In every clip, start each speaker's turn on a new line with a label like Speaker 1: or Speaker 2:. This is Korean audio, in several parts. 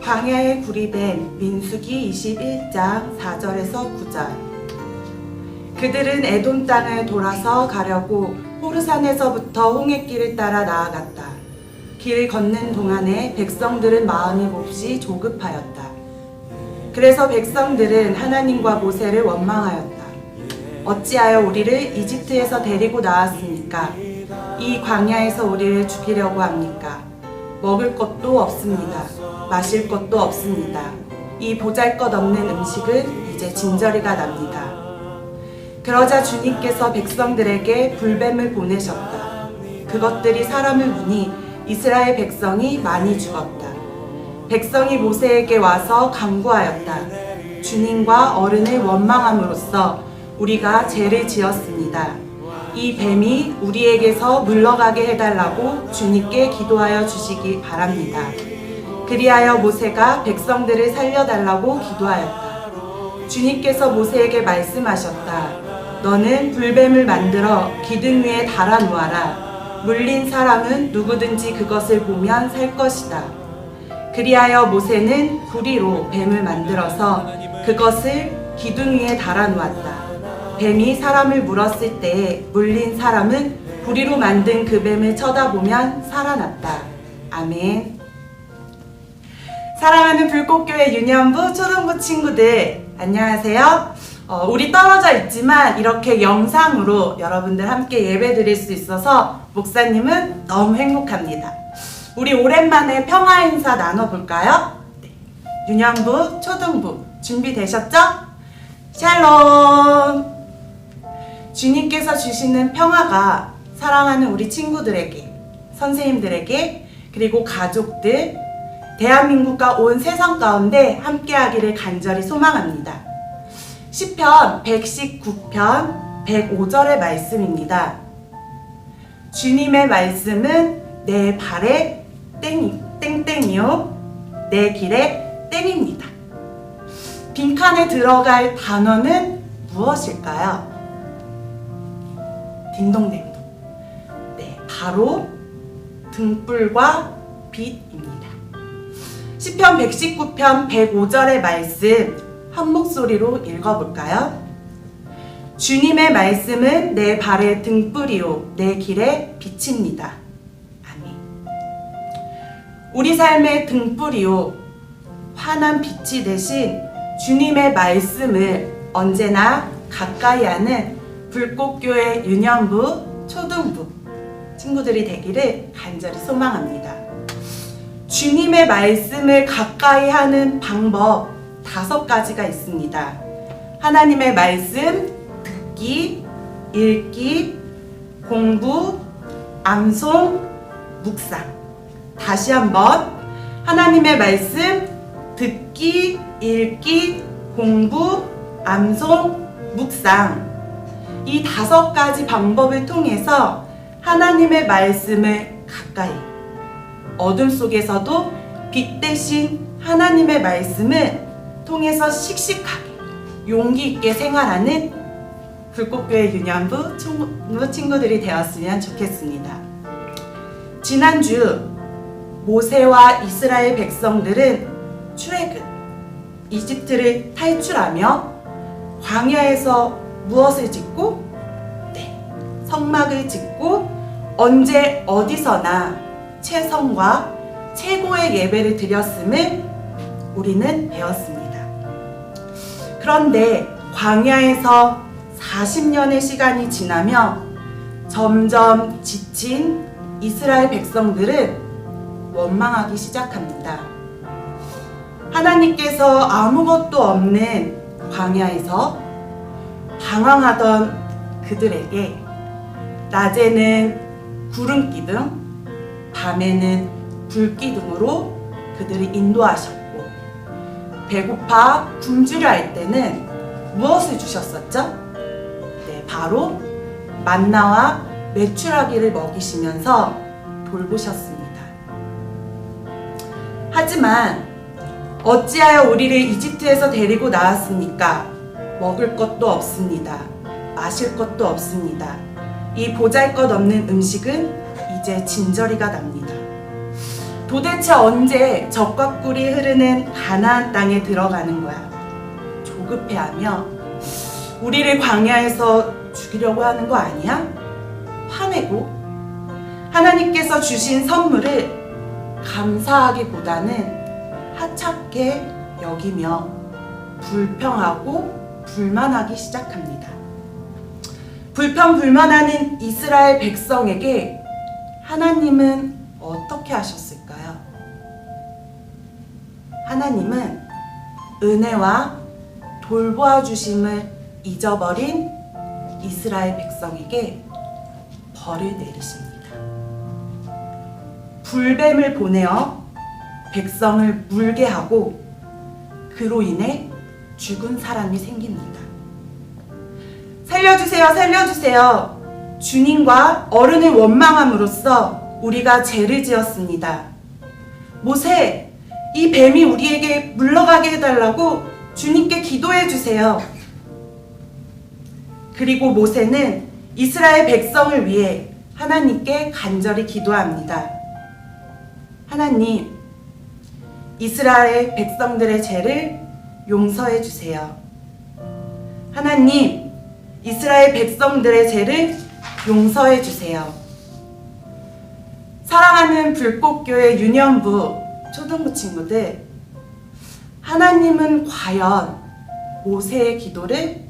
Speaker 1: 광야에 구리된 민수기 21장 4절에서 9절. 그들은 에돔 땅을 돌아서 가려고 호르산에서부터 홍해길을 따라 나아갔다. 길을 걷는 동안에 백성들은 마음이 몹시 조급하였다. 그래서 백성들은 하나님과 모세를 원망하였다. 어찌하여 우리를 이집트에서 데리고 나왔습니까? 이 광야에서 우리를 죽이려고 합니까? 먹을 것도 없습니다. 마실 것도 없습니다. 이 보잘것없는 음식은 이제 진저리가 납니다. 그러자 주님께서 백성들에게 불뱀을 보내셨다. 그것들이 사람을 무니 이스라엘 백성이 많이 죽었다. 백성이 모세에게 와서 간구하였다. 주님과 어른을 원망함으로써 우리가 죄를 지었습니다. 이 뱀이 우리에게서 물러가게 해달라고 주님께 기도하여 주시기 바랍니다. 그리하여 모세가 백성들을 살려달라고 기도하였다. 주님께서 모세에게 말씀하셨다. 너는 불뱀을 만들어 기둥 위에 달아 놓아라. 물린 사람은 누구든지 그것을 보면 살 것이다. 그리하여 모세는 구리로 뱀을 만들어서 그것을 기둥 위에 달아 놓았다. 뱀이 사람을 물었을 때에 물린 사람은 구리로 만든 그 뱀을 쳐다보면 살아났다. 아멘. 사랑하는 불꽃교회 유년부 초등부 친구들, 안녕하세요. 우리 떨어져 있지만 이렇게 영상으로 여러분들 함께 예배 드릴 수 있어서 목사님은 너무 행복합니다. 우리 오랜만에 평화 인사 나눠볼까요? 네. 유년부, 초등부 준비되셨죠? 샬롬! 주님께서 주시는 평화가 사랑하는 우리 친구들에게, 선생님들에게, 그리고 가족들, 대한민국과 온 세상 가운데 함께하기를 간절히 소망합니다. 시편 119편 105절의 말씀입니다. 주님의 말씀은 내 발에 땡땡이요, 내 길에 땡입니다. 빈칸에 들어갈 단어는 무엇일까요? 딩동댕동. 네, 바로 등불과 빛입니다. 시편 119편 105절의 말씀 한 목소리로 읽어볼까요? 주님의 말씀은 내 발의 등불이요 내 길의 빛입니다. 아멘. 우리 삶의 등불이요 환한 빛이 되신 주님의 말씀을 언제나 가까이 하는 불꽃교회 유년부, 초등부 친구들이 되기를 간절히 소망합니다. 주님의 말씀을 가까이 하는 방법 5가지가 있습니다. 하나님의 말씀, 듣기, 읽기, 공부, 암송, 묵상. 다시 한번 하나님의 말씀, 듣기, 읽기, 공부, 암송, 묵상. 이 5가지 방법을 통해서 하나님의 말씀을 가까이, 어둠 속에서도 빛 대신 하나님의 말씀을 통해서 씩씩하게 용기 있게 생활하는 불꽃교회 유년부 친구들이 되었으면 좋겠습니다. 지난주 모세와 이스라엘 백성들은 출애굽, 이집트를 탈출하며 광야에서 무엇을 짓고? 네, 성막을 짓고 언제 어디서나 최선과 최고의 예배를 드렸음을 우리는 배웠습니다. 그런데 광야에서 40년의 시간이 지나며 점점 지친 이스라엘 백성들은 원망하기 시작합니다. 하나님께서 아무것도 없는 광야에서 방황하던 그들에게 낮에는 구름기둥, 밤에는 불기둥으로 그들을 인도하셨고 배고파 굶주려 할 때는 무엇을 주셨었죠? 네, 바로 만나와 메추라기를 먹이시면서 돌보셨습니다. 하지만 어찌하여 우리를 이집트에서 데리고 나왔습니까? 먹을 것도 없습니다. 마실 것도 없습니다. 이 보잘것없는 음식은 이제 진저리가 납니다. 도대체 언제 젖과 꿀이 흐르는 가나안 땅에 들어가는 거야? 조급해하며 우리를 광야에서 죽이려고 하는 거 아니야? 화내고 하나님께서 주신 선물을 감사하기보다는 하찮게 여기며 불평하고 불만하기 시작합니다. 불평불만하는 이스라엘 백성에게 하나님은 어떻게 하셨을까요? 하나님은 은혜와 돌보아 주심을 잊어버린 이스라엘 백성에게 벌을 내리십니다. 불뱀을 보내어 백성을 물게 하고 그로 인해 죽은 사람이 생깁니다. 살려주세요, 살려주세요. 주님과 어른을 원망함으로써 우리가 죄를 지었습니다. 모세, 이 뱀이 우리에게 물러가게 해달라고 주님께 기도해 주세요. 그리고 모세는 이스라엘 백성을 위해 하나님께 간절히 기도합니다. 하나님, 이스라엘 백성들의 죄를 용서해 주세요. 하나님, 이스라엘 백성들의 죄를 용서해 주세요. 사랑하는 불꽃교회 유년부 초등부 친구들, 하나님은 과연 모세의 기도를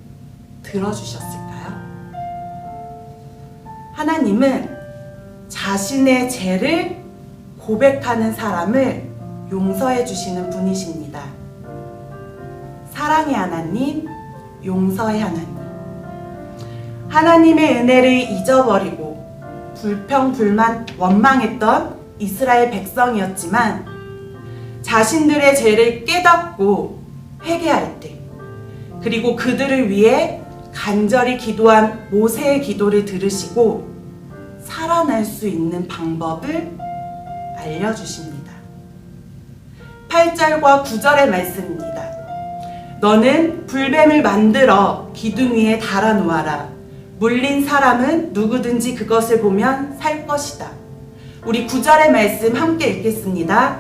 Speaker 1: 들어주셨을까요? 하나님은 자신의 죄를 고백하는 사람을 용서해 주시는 분이십니다. 사랑의 하나님, 용서의 하나님. 하나님의 은혜를 잊어버리고 불평불만 원망했던 이스라엘 백성이었지만 자신들의 죄를 깨닫고 회개할 때, 그리고 그들을 위해 간절히 기도한 모세의 기도를 들으시고 살아날 수 있는 방법을 알려주십니다. 8절과 9절의 말씀입니다. 너는 불뱀을 만들어 기둥 위에 달아 놓아라. 물린 사람은 누구든지 그것을 보면 살 것이다. 우리 9절의 말씀 함께 읽겠습니다.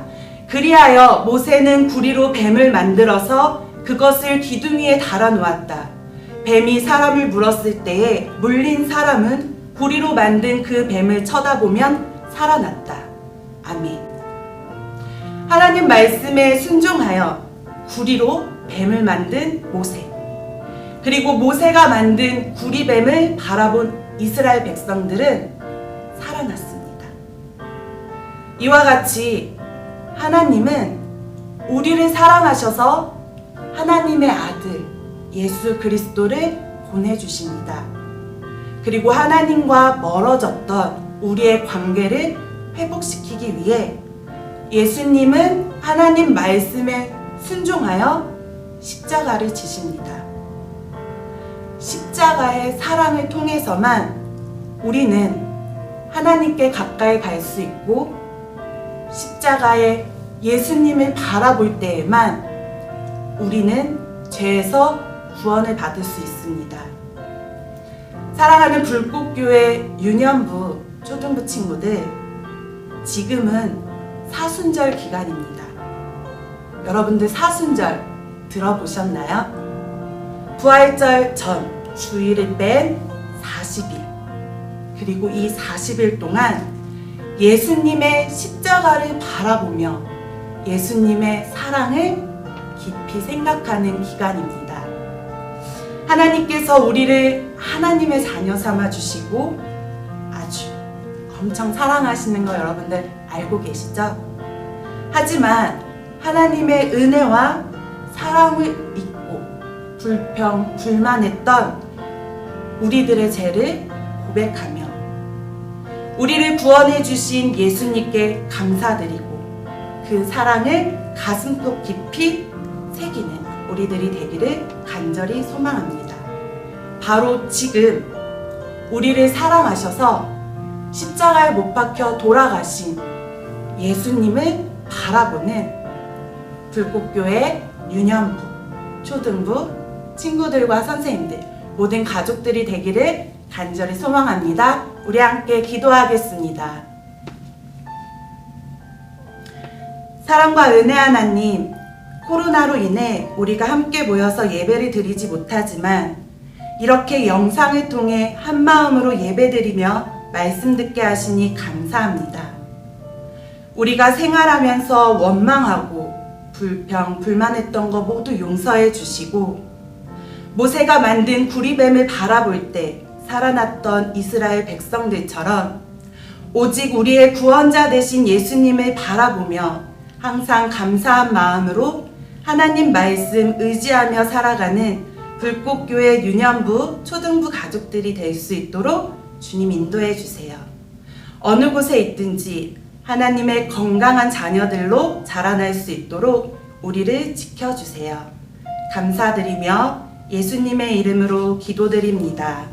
Speaker 1: 그리하여 모세는 구리로 뱀을 만들어서 그것을 기둥 위에 달아 놓았다. 뱀이 사람을 물었을 때에 물린 사람은 구리로 만든 그 뱀을 쳐다보면 살아났다. 아멘. 하나님 말씀에 순종하여 구리로 뱀을 만든 모세, 그리고 모세가 만든 구리뱀을 바라본 이스라엘 백성들은 살아났습니다. 이와 같이 하나님은 우리를 사랑하셔서 하나님의 아들 예수 그리스도를 보내주십니다. 그리고 하나님과 멀어졌던 우리의 관계를 회복시키기 위해 예수님은 하나님 말씀에 순종하여 십자가를 지십니다. 십자가의 사랑을 통해서만 우리는 하나님께 가까이 갈 수 있고, 십자가의 예수님을 바라볼 때에만 우리는 죄에서 구원을 받을 수 있습니다. 사랑하는 불꽃교회 유년부 초등부 친구들, 지금은 사순절 기간입니다. 여러분들 사순절 들어보셨나요? 부활절 전 주일을 뺀 40일, 그리고 이 40일 동안 예수님의 십자가를 바라보며 예수님의 사랑을 깊이 생각하는 기간입니다. 하나님께서 우리를 하나님의 자녀 삼아 주시고 아주 엄청 사랑하시는 거 여러분들 알고 계시죠? 하지만 하나님의 은혜와 사랑을 잊고 불평, 불만했던 우리들의 죄를 고백하며 우리를 구원해 주신 예수님께 감사드리고 그 사랑을 가슴속 깊이 새기는 우리들이 되기를 간절히 소망합니다. 바로 지금 우리를 사랑하셔서 십자가에 못 박혀 돌아가신 예수님을 바라보는 불꽃교회 유년부, 초등부, 친구들과 선생님들, 모든 가족들이 되기를 간절히 소망합니다. 우리 함께 기도하겠습니다. 사랑과 은혜 하나님, 코로나로 인해 우리가 함께 모여서 예배를 드리지 못하지만 이렇게 영상을 통해 한마음으로 예배드리며 말씀 듣게 하시니 감사합니다. 우리가 생활하면서 원망하고 불평, 불만했던 거 모두 용서해 주시고 모세가 만든 구리뱀을 바라볼 때 살아났던 이스라엘 백성들처럼 오직 우리의 구원자 되신 예수님을 바라보며 항상 감사한 마음으로 하나님 말씀 의지하며 살아가는 불꽃교회 유년부, 초등부 가족들이 될 수 있도록 주님 인도해 주세요. 어느 곳에 있든지 하나님의 건강한 자녀들로 자라날 수 있도록 우리를 지켜주세요. 감사드리며 예수님의 이름으로 기도드립니다.